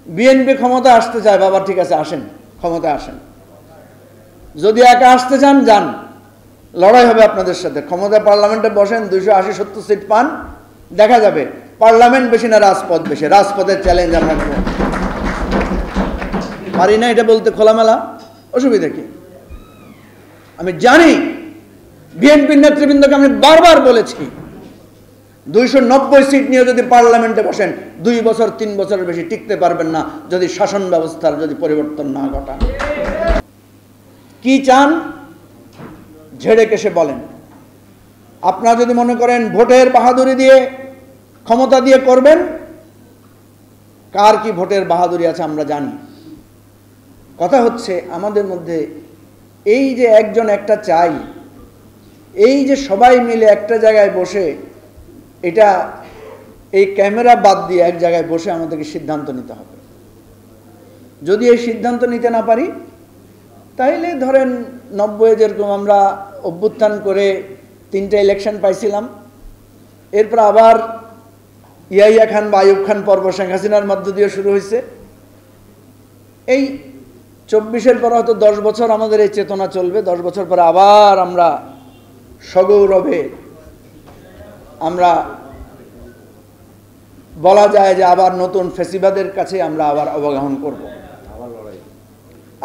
BNP ক্ষমতা আসতে চায়, বাবা ঠিক আছে আসেন, ক্ষমতায় আসেন। যদি একা আসতে চান যান, লড়াই হবে আপনাদের সাথে। ক্ষমতায় পার্লামেন্টে বসেন, 280-70 সিট পান, দেখা যাবে পার্লামেন্ট বেশি না রাজপথ বেশি। রাজপথের চ্যালেঞ্জ আমরা নেব। পারি না এটা বলতে খোলামেলা, অসুবিধা কি? আমি জানি বিএনপির নেতৃবৃন্দকে আমি বারবার বলেছি 290 সিট নিয়ে যদি পার্লামেন্টে বসেন 2 বছর 3 বছরের বেশি টিকতে পারবেন না যদি শাসন ব্যবস্থার যদি পরিবর্তন না ঘটান। কি চান ঝেড়ে কেসে বলেন। আপনারা যদি মনে করেন ভোটের বাহাদুরি দিয়ে ক্ষমতা দিয়ে করবেন, কার কি ভোটের বাহাদুরি আছে আমরা জানি। কথা হচ্ছে আমাদের মধ্যে এই যে একজন একটা চাই, এই যে সবাই মিলে একটা জায়গায় বসে, এটা এই ক্যামেরা বাদ দিয়ে এক জায়গায় বসে আমাদেরকে সিদ্ধান্ত নিতে হবে। যদি এই সিদ্ধান্ত নিতে না পারি, তাইলে ধরেন 90 যেরকম আমরা অভ্যুত্থান করে 3টে ইলেকশন পাইছিলাম, এরপর আবার ইয়াহিয়া খান বা আইয়ুব খান পর্ব শেখ হাসিনার মধ্য দিয়ে শুরু হয়েছে। এই 24-এর পর হয়তো 10 বছর আমাদের এই চেতনা চলবে। 10 বছর পরে আবার আমরা সগৌরবে আমরা বলা যায় যে আবার নতুন ফেসিবাদের কাছে আমরা আবার অবগাহন করব।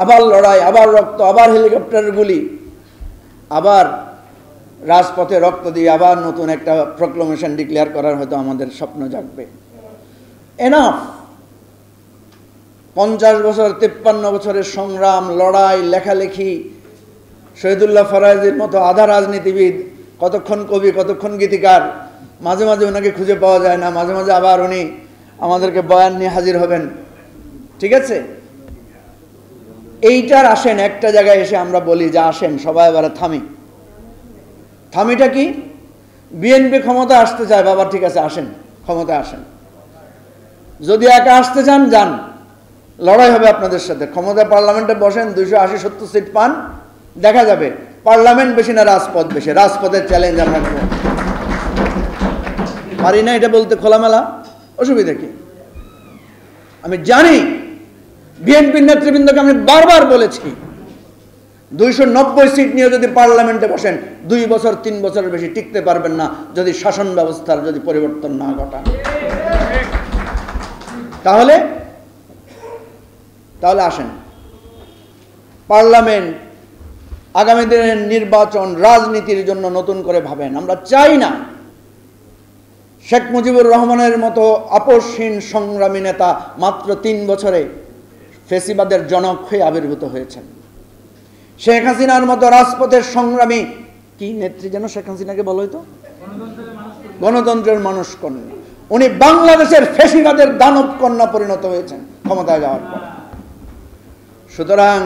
আবার লড়াই, আবার রক্ত, আবার হেলিকপ্টারের গুলি, আবার রাজপথে রক্ত দিয়ে আবার নতুন একটা প্রক্লেমেশন ডিক্লেয়ার করার হয়তো আমাদের স্বপ্ন জাগবে। এনাফ। 50 বছর 53 বছরের সংগ্রাম, লড়াই, লেখালেখি, শহীদুল্লাহ ফরাজির মতো আধা রাজনীতিবিদ, কতক্ষণ কবি, কতক্ষণ গীতিকার, মাঝে মাঝে ওনাকে খুঁজে পাওয়া যায় না, মাঝে মাঝে আবার উনি আমাদেরকে বয়ান নিয়ে হাজির হবেন। ঠিক আছে, এইটার আসেন একটা জায়গায় এসে আমরা বলি যে আসেন সবাই এবারে থামি। থামিটা কি? বিএনপি ক্ষমতা আসতে চায়, বাবা ঠিক আছে আসেন, ক্ষমতায় আসেন। যদি একা আসতে চান যান, লড়াই হবে আপনাদের সাথে। ক্ষমতায় পার্লামেন্টে বসেন, 280-70 সিট পান, দেখা যাবে পার্লামেন্ট বেশি না রাজপথ বেশি। রাজপথের চ্যালেঞ্জ আমরা নেব। পারি না এটা বলতে খোলামেলা, অসুবিধা কি? আমি জানি বিএনপির নেতৃবৃন্দকে আমি বারবার বলেছি 290 সিট নিয়ে যদি পার্লামেন্টে বসেন 2 বছর 3 বছরের বেশি টিকতে পারবেন না যদি শাসন ব্যবস্থার যদি পরিবর্তন না ঘটান। তাহলে আসেন পার্লামেন্ট, আগামী দিনের নির্বাচন, রাজনীতির জন্য নতুন করে ভাবেন। আমরা চাই না শেখ মুজিবুর রহমানের মতো আপোষহীন সংগ্রামী নেতা মাত্র 3 বছরে ফেসিবাদের জনক হয়ে আবির্ভূত হয়েছেন। শেখ হাসিনার মতো রাজপথের সংগ্রামী, কি নেত্রী যেন শেখ হাসিনাকে বলা হইতো, গণতন্ত্রের মানুষ কন্যা, উনি বাংলাদেশের ফেসিবাদের দানব কন্যা পরিণত হয়েছেন ক্ষমতায় যাওয়ার পর। সুতরাং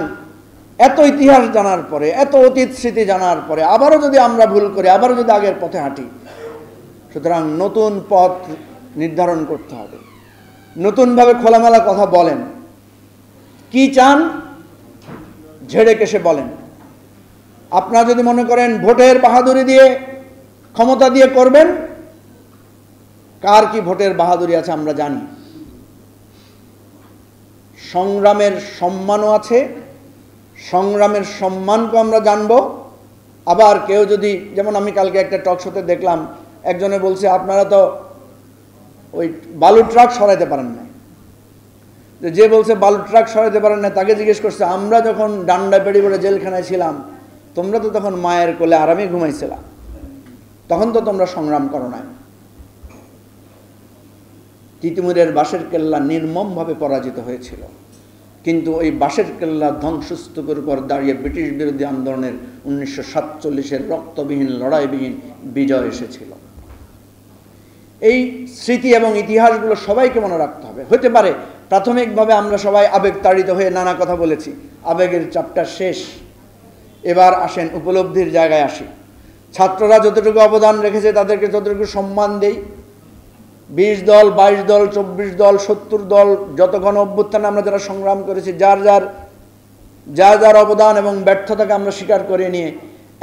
এত ইতিহাস জানার পরে, এত অতীত স্মৃতি জানার পরে আবারও যদি আমরা ভুল করি, আবারও যদি আগের পথে হাঁটি, সুতরাং নতুন পথ নির্ধারণ করতে হবে। নতুনভাবে খোলামেলা কথা বলেন। কি চান ঝেড়ে কেসে বলেন। আপনারা যদি মনে করেন ভোটের বাহাদুরি দিয়ে ক্ষমতা দিয়ে করবেন, কার কি ভোটের বাহাদুরি আছে আমরা জানি। সংগ্রামের সম্মানও আছে, সংগ্রামের সম্মানকে আমরা জানব। আবার কেউ যদি, যেমন আমি কালকে একটা টক শোতে দেখলাম, একজনে বলছে আপনারা তো ওই বালু ট্রাক সরাইতে পারেন না। যে বলছে বালু ট্রাক সরাইতে পারেন না, তাকে জিজ্ঞেস করছে আমরা যখন ডান্ডা পেড়ি পড়ে জেলখানায় ছিলাম, তোমরা তো তখন মায়ের কোলে আরামে ঘুমাইছিলা, তখন তো তোমরা সংগ্রাম করো নাই। তিতুমিরের বাঁশের কেল্লা নির্মমভাবে পরাজিত হয়েছিল, কিন্তু ওই বাঁশের কেল্লা ধ্বংসস্তূপের উপর দাঁড়িয়ে ব্রিটিশ বিরোধী আন্দোলনের 1947-এর রক্তবিহীন লড়াইবিহীন বিজয় এসেছিল। এই স্মৃতি এবং ইতিহাসগুলো সবাইকে মনে রাখতে হবে। হতে পারে প্রাথমিকভাবে আমরা সবাই আবেগ তাড়িত হয়ে নানা কথা বলেছি, আবেগের চ্যাপ্টার শেষ। এবার আসেন উপলব্ধির জায়গায় আসি। ছাত্ররা যতটুকু অবদান রেখেছে তাদেরকে ততটুকু সম্মান দেই। 20 দল, 22 দল, 24 দল, 70 দল, যত গণ অভ্যুত্থানে আমরা যারা সংগ্রাম করেছি, যার যার অবদান এবং ব্যর্থতাকে আমরা স্বীকার করে নিয়ে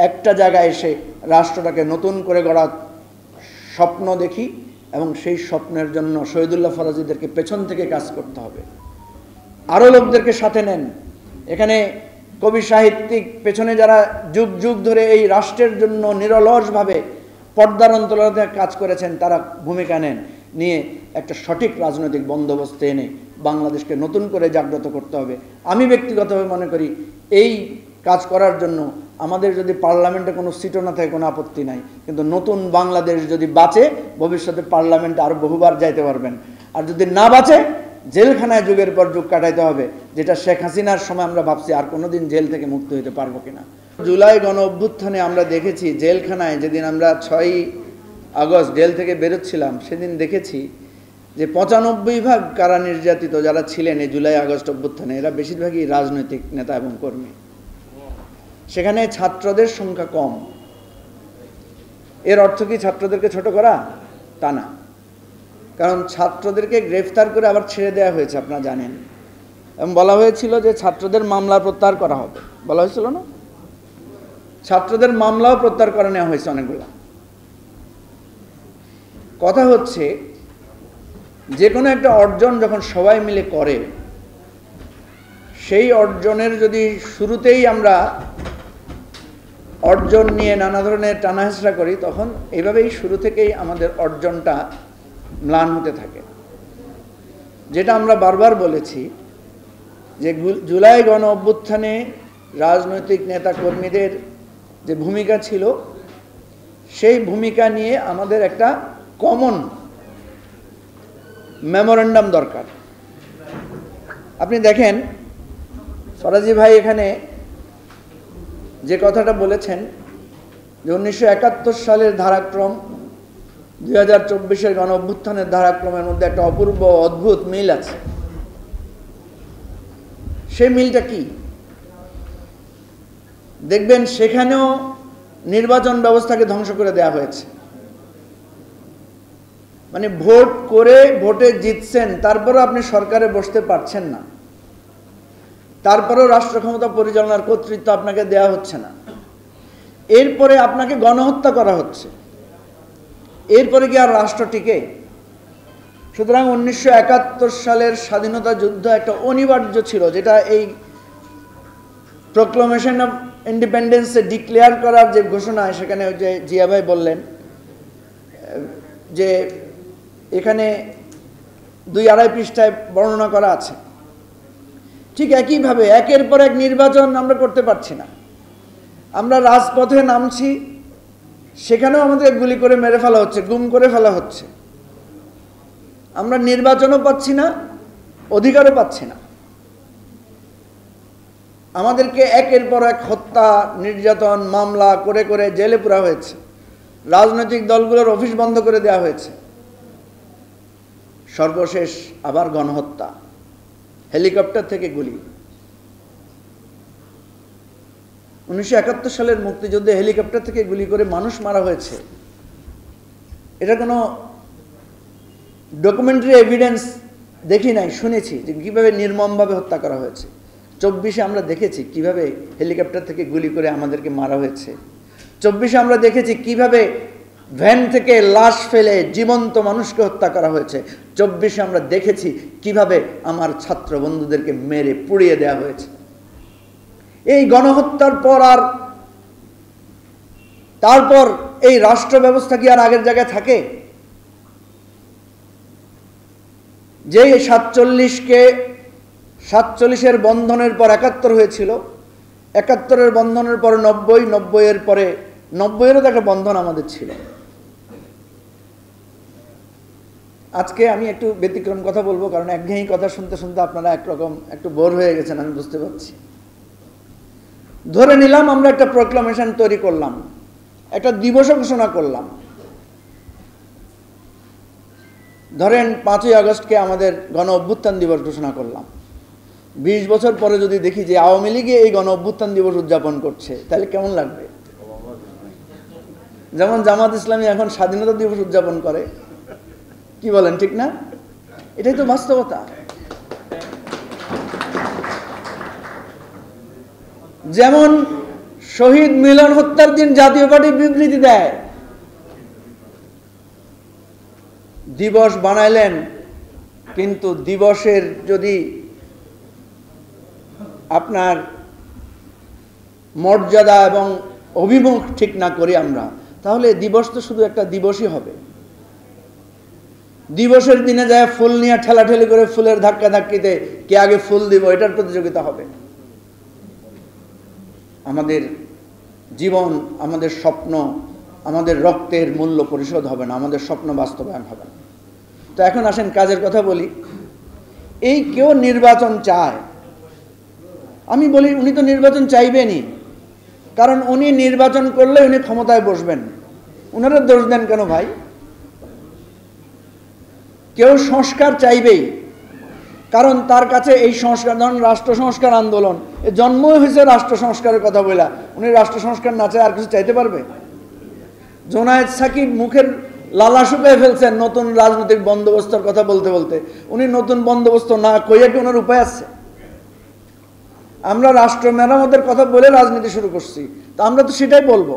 একটা জায়গায় এসে রাষ্ট্রটাকে নতুন করে গড়ার স্বপ্ন দেখি, এবং সেই স্বপ্নের জন্য শহীদুল্লাহ ফরাজিদেরকে পেছন থেকে কাজ করতে হবে। আরও লোকদেরকে সাথে নেন। এখানে কবি সাহিত্যিক পেছনে যারা যুগ যুগ ধরে এই রাষ্ট্রের জন্য নিরলসভাবে পর্দার অন্তরালে কাজ করেছেন, তারা ভূমিকা নেন, নিয়ে একটা সঠিক রাজনৈতিক বন্দোবস্ত এনে বাংলাদেশকে নতুন করে জাগ্রত করতে হবে। আমি ব্যক্তিগতভাবে মনে করি এই কাজ করার জন্য আমাদের যদি পার্লামেন্টে কোনো সিটও না থাকে কোনো আপত্তি নাই, কিন্তু নতুন বাংলাদেশ যদি বাঁচে ভবিষ্যতে পার্লামেন্টে আরও বহুবার যাইতে পারবেন। আর যদি না বাঁচে জেলখানায় যুগের পর যুগ কাটাইতে হবে, যেটা শেখ হাসিনার সময় আমরা ভাবছি আর কোনোদিন জেল থেকে মুক্ত হতে পারবো কিনা। জুলাই গণ অভ্যুত্থানে আমরা দেখেছি জেলখানায়, যেদিন আমরা 6ই আগস্ট জেল থেকে বেরোচ্ছিলাম সেদিন দেখেছি যে 95% কারা নির্যাতিত যারা ছিলেন এই জুলাই আগস্ট অভ্যুত্থানে, এরা বেশিরভাগই রাজনৈতিক নেতা এবং কর্মী। সেখানে ছাত্রদের সংখ্যা কম। এর অর্থ কি ছাত্রদেরকে ছোট করা? তা না, কারণ ছাত্রদেরকে গ্রেফতার করে আবার ছেড়ে দেওয়া হয়েছে, আপনারা জানেন। এবং বলা হয়েছিল যে ছাত্রদের মামলা প্রত্যাহার করা হবে, বলা হয়েছিল না? ছাত্রদের মামলাও প্রত্যাহার করে নেওয়া হয়েছে অনেকগুলো। কথা হচ্ছে যে কোনো একটা অর্জন যখন সবাই মিলে করে, সেই অর্জনের যদি শুরুতেই আমরা অর্জন নিয়ে নানা ধরনের টানাহেঁচড়া করি, তখন এইভাবেই শুরু থেকেই আমাদের অর্জনটা ম্লান হতে থাকে। যেটা আমরা বারবার বলেছি যে জুলাই গণ অভ্যুত্থানে রাজনৈতিক নেতা কর্মীদের যে ভূমিকা ছিল, সেই ভূমিকা নিয়ে আমাদের একটা কমন মেমোরেন্ডাম দরকার। আপনি দেখেন ফরাজি ভাই এখানে যে কথাটা বলেছেন যে 1971 সালের ধারাক্রম 2024-এর গণ অভ্যুত্থানের ধারাক্রমের মধ্যে একটা অপূর্ব অদ্ভুত মিল আছে। সেই মিলটা কি? দেখবেন সেখানেও নির্বাচন ব্যবস্থাকে ধ্বংস করে দেওয়া হয়েছে। মানে ভোট করে ভোটে জিতছেন, তারপরেও আপনি সরকারে বসতে পারছেন না, তারপরেও রাষ্ট্র ক্ষমতা পরিচালনার কর্তৃত্ব আপনাকে দেয়া হচ্ছে না, এরপরে আপনাকে গণহত্যা করা হচ্ছে, এরপরে কি আর রাষ্ট্র টিকে? সুতরাং 1971 সালের স্বাধীনতা যুদ্ধ একটা অনিবার্য ছিল, যেটা এই প্রক্লামেশন অফ ইন্ডিপেন্ডেন্সে ডিক্লেয়ার করার যে ঘোষণা, সেখানে যে জিয়া ভাই বললেন যে এখানে 2-2.5 পৃষ্ঠায় বর্ণনা করা আছে। ঠিক একইভাবে একের পর এক নির্বাচন আমরা করতে পারছি না। আমরা রাজপথে নামছি, সেখানেও আমাদের গুলি করে মেরে ফেলা হচ্ছে, গুম করে ফেলা হচ্ছে। আমরা নির্বাচনও পাচ্ছি না, অধিকারও পাচ্ছি না। আমাদেরকে একের পর এক হত্যা, নির্যাতন, মামলা করে করে জেলে পুরা হয়েছে। রাজনৈতিক দলগুলোর অফিস বন্ধ করে দেওয়া হয়েছে। সর্বশেষ আবার গণহত্যা, হেলিকপ্টার থেকে গুলি। 1971 সালের মুক্তিযুদ্ধে হেলিকপ্টার থেকে গুলি করে মানুষ মারা হয়েছে। এটা কোনো ডকুমেন্টারি এভিডেন্স দেখি নাই, শুনেছি যে কীভাবে নির্মমভাবে হত্যা করা হয়েছে। 24-এ আমরা দেখেছি কিভাবে হেলিকপ্টার থেকে গুলি করে আমাদেরকে মারা হয়েছে। 24-এ আমরা দেখেছি কিভাবে ভ্যান থেকে লাশ ফেলে জীবন্ত মানুষকে হত্যা করা হয়েছে। 24-এ আমরা দেখেছি কিভাবে আমার ছাত্র বন্ধুদেরকে মেরে পুড়িয়ে দেওয়া হয়েছে। এই গণহত্যার পর আর তারপর এই রাষ্ট্র ব্যবস্থা কি আর আগের জায়গায় থাকে? যে 47-এর বন্ধনের পর 71 হয়েছিল, 71-এর বন্ধনের পর 90, 90-এর পরে 90-এরও তো একটা বন্ধন আমাদের ছিল। আজকে আমি একটু ব্যতিক্রম কথা বলবো, কারণ একঘেয়েমি কথা শুনতে শুনতে আপনারা একরকম একটু বোর হয়ে গেছেন, আমি বুঝতে পারছি। ধরে নিলাম আমরা একটা প্রক্লামেশন তৈরি করলাম, একটা দিবস ঘোষণা করলাম। ধরেন 5ই আগস্টকে আমাদের গণ অভ্যুত্থান দিবস ঘোষণা করলাম। 20 বছর পরে যদি দেখি যে আওয়ামী লীগে এই গণ অভ্যুত্থান দিবস উদযাপন করছে, তাহলে কেমন লাগবে? যেমন জামাত ইসলামী এখন স্বাধীনতা দিবস উদযাপন করে, কি বলেন, ঠিক না? এটাই তো বাস্তবতা। যেমন শহীদ মিলন হত্যার দিন জাতীয় পার্টি বিবৃতি দেয়, দিবস বানাইলেন, কিন্তু দিবসের যদি আপনার মর্যাদা এবং অভিমুখ ঠিক না করি আমরা, তাহলে দিবস তো শুধু একটা দিবসই হবে। দিবসের দিনে যায় ফুল নিয়ে ঠেলাঠেলি করে ফুলের ধাক্কা ধাক্কিতে কে আগে ফুল দিব এটার প্রতিযোগিতা হবে। আমাদের জীবন, আমাদের স্বপ্ন, আমাদের রক্তের মূল্য পরিশোধ হবে না, আমাদের স্বপ্ন বাস্তবায়ন হবে না। তো এখন আসেন কাজের কথা বলি। এই কেউ নির্বাচন চায়, আমি বলি উনি তো নির্বাচন চাইবেনই, কারণ উনি নির্বাচন করলে উনি ক্ষমতায় বসবেন। উনারা দোষ দেন কেন ভাই? কেউ সংস্কার চাইবেই, কারণ তার কাছে এই সংস্কার, ধরুন রাষ্ট্র সংস্কার আন্দোলন, এ জন্মই হয়েছে রাষ্ট্র সংস্কারের কথা বলা। উনি রাষ্ট্র সংস্কার না চায় আর কিছু চাইতে পারবে? জোনায়েদ সাকিব মুখের লালা শুকায় ফেলছেন নতুন রাজনৈতিক বন্দোবস্তের কথা বলতে বলতে। উনি নতুন বন্দোবস্ত না কইয়া কি ওনার উপায় আছে? আমরা রাষ্ট্র মেরামতের কথা বলে রাজনীতি শুরু করছি, তা আমরা তো সেটাই বলবো।